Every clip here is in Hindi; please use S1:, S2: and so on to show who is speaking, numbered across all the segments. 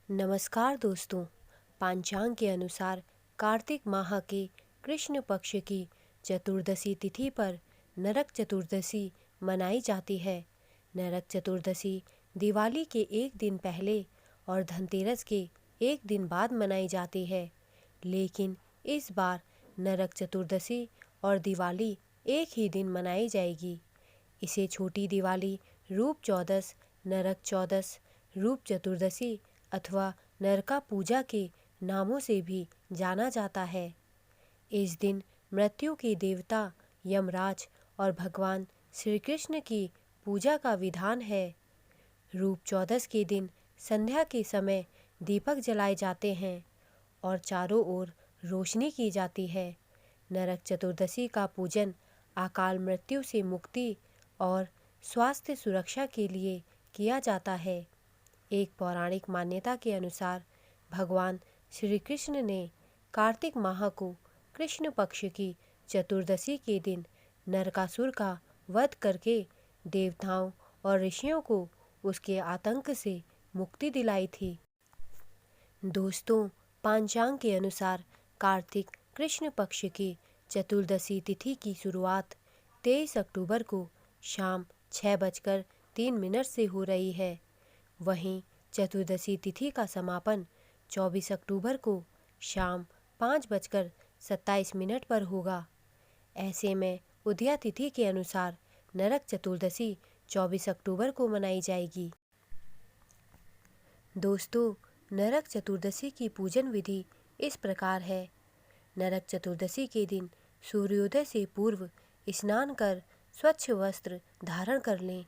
S1: नमस्कार दोस्तों। पांचांग के अनुसार कार्तिक माह के कृष्ण पक्ष की चतुर्दशी तिथि पर नरक चतुर्दशी मनाई जाती है। नरक चतुर्दशी दिवाली के एक दिन पहले और धनतेरस के एक दिन बाद मनाई जाती है, लेकिन इस बार नरक चतुर्दशी और दिवाली एक ही दिन मनाई जाएगी। इसे छोटी दिवाली, रूप चौदस, नरक चौदस, रूप चतुर्दशी अथवा नरका पूजा के नामों से भी जाना जाता है। इस दिन मृत्यु के देवता यमराज और भगवान श्री कृष्ण की पूजा का विधान है। रूप चौदस के दिन संध्या के समय दीपक जलाए जाते हैं और चारों ओर रोशनी की जाती है। नरक चतुर्दशी का पूजन अकाल मृत्यु से मुक्ति और स्वास्थ्य सुरक्षा के लिए किया जाता है। एक पौराणिक मान्यता के अनुसार भगवान श्री कृष्ण ने कार्तिक माह को कृष्ण पक्ष की चतुर्दशी के दिन नरकासुर का वध करके देवताओं और ऋषियों को उसके आतंक से मुक्ति दिलाई थी। दोस्तों, पांचांग के अनुसार कार्तिक कृष्ण पक्ष की चतुर्दशी तिथि की शुरुआत 23 अक्टूबर को शाम 6:03 से हो रही है। वहीं चतुर्दशी तिथि का समापन 24 अक्टूबर को शाम 5:27 पर होगा। ऐसे में उदया तिथि के अनुसार नरक चतुर्दशी 24 अक्टूबर को मनाई जाएगी। दोस्तों, नरक चतुर्दशी की पूजन विधि इस प्रकार है। नरक चतुर्दशी के दिन सूर्योदय से पूर्व स्नान कर स्वच्छ वस्त्र धारण कर लें।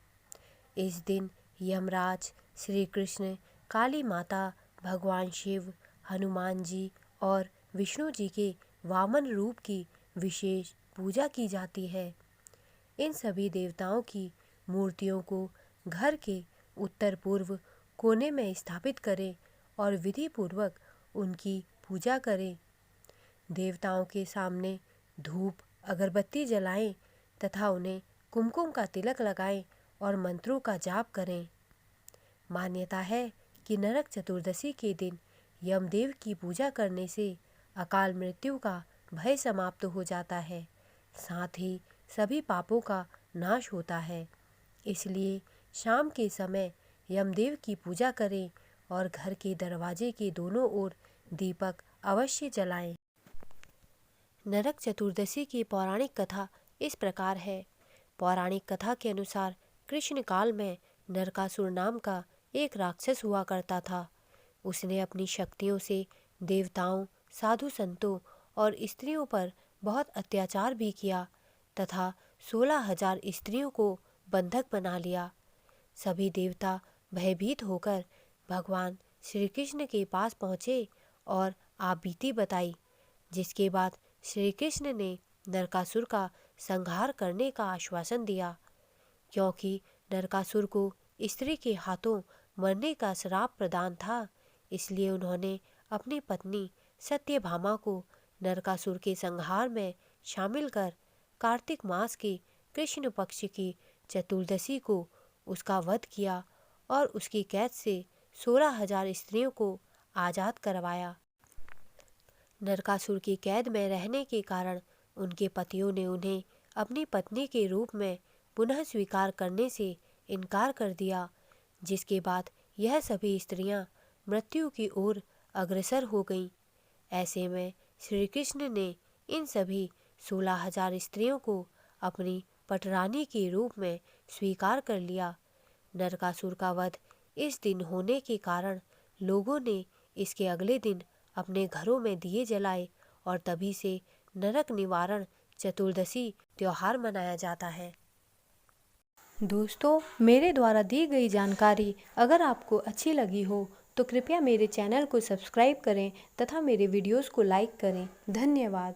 S1: इस दिन यमराज, श्री कृष्ण, काली माता, भगवान शिव, हनुमान जी और विष्णु जी के वामन रूप की विशेष पूजा की जाती है। इन सभी देवताओं की मूर्तियों को घर के उत्तर पूर्व कोने में स्थापित करें और विधि पूर्वक उनकी पूजा करें। देवताओं के सामने धूप अगरबत्ती जलाएं तथा उन्हें कुमकुम का तिलक लगाएं और मंत्रों का जाप करें। मान्यता है कि नरक चतुर्दशी के दिन यमदेव की पूजा करने से अकाल मृत्यु का भय समाप्त हो जाता है, साथ ही सभी पापों का नाश होता है। इसलिए शाम के समय यमदेव की पूजा करें और घर के दरवाजे के दोनों ओर दीपक अवश्य जलाएं। नरक चतुर्दशी की पौराणिक कथा इस प्रकार है। पौराणिक कथा के अनुसार कृष्ण काल में नरकासुर नाम का एक राक्षस हुआ करता था। उसने अपनी शक्तियों से देवताओं, साधु संतों और स्त्रियों पर बहुत अत्याचार भी किया तथा 16,000 स्त्रियों को बंधक बना लिया। सभी देवता भयभीत होकर भगवान श्री कृष्ण के पास पहुँचे और आपबीती बताई, जिसके बाद श्री कृष्ण ने नरकासुर का संहार करने का आश्वासन दिया। क्योंकि नरकासुर को स्त्री के हाथों मरने का श्राप प्रदान था, इसलिए उन्होंने अपनी पत्नी सत्यभामा को नरकासुर के संहार में शामिल कर कार्तिक मास के कृष्ण पक्ष की चतुर्दशी को उसका वध किया और उसकी कैद से 16,000 स्त्रियों को आज़ाद करवाया। नरकासुर की कैद में रहने के कारण उनके पतियों ने उन्हें अपनी पत्नी के रूप में पुनः स्वीकार करने से इनकार कर दिया, जिसके बाद यह सभी स्त्रियां मृत्यु की ओर अग्रसर हो गईं। ऐसे में श्री कृष्ण ने इन सभी 16,000 स्त्रियों को अपनी पटरानी के रूप में स्वीकार कर लिया। नरकासुर का वध इस दिन होने के कारण लोगों ने इसके अगले दिन अपने घरों में दिए जलाए और तभी से नरक निवारण चतुर्दशी त्योहार मनाया जाता है। दोस्तों, मेरे द्वारा दी गई जानकारी अगर आपको अच्छी लगी हो तो कृपया मेरे चैनल को सब्सक्राइब करें तथा मेरे वीडियोस को लाइक करें। धन्यवाद।